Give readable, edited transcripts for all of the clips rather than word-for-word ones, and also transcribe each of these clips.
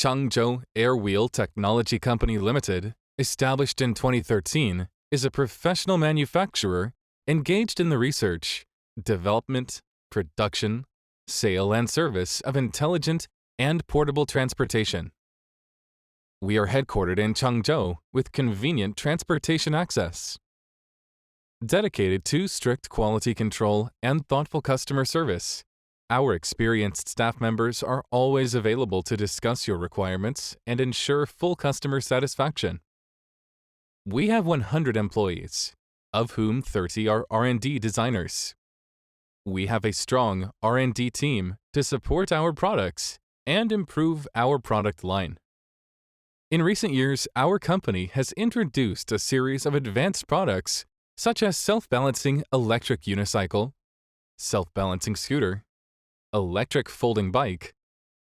Changzhou Airwheel Technology Company Limited, established in 2013, is a professional manufacturer engaged in the research, development, production, sale, and service of intelligent and portable transportation. We are headquartered in Changzhou with convenient transportation access. Dedicated to strict quality control and thoughtful customer service, our experienced staff members are always available to discuss your requirements and ensure full customer satisfaction. We have 100 employees, of whom 30 are R&D designers. We have a strong R&D team to support our products and improve our product line. In recent years, our company has introduced a series of advanced products such as self-balancing electric unicycle, self-balancing scooter, electric folding bike,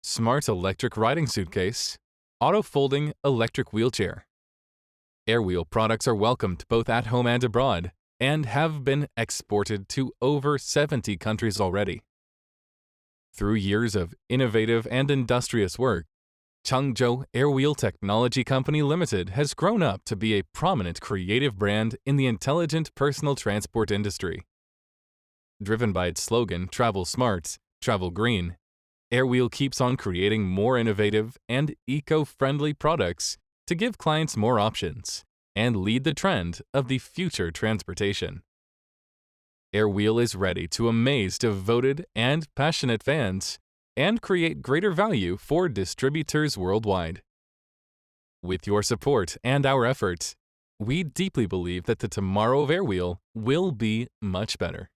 smart electric riding suitcase, auto-folding electric wheelchair. Airwheel products are welcomed both at home and abroad and have been exported to over 70 countries already. Through years of innovative and industrious work, Changzhou Airwheel Technology Company Limited has grown up to be a prominent creative brand in the intelligent personal transport industry. Driven by its slogan, "Travel Smart, Travel Green," Airwheel keeps on creating more innovative and eco-friendly products to give clients more options and lead the trend of the future transportation. Airwheel is ready to amaze devoted and passionate fans and create greater value for distributors worldwide. With your support and our efforts, we deeply believe that the tomorrow of Airwheel will be much better.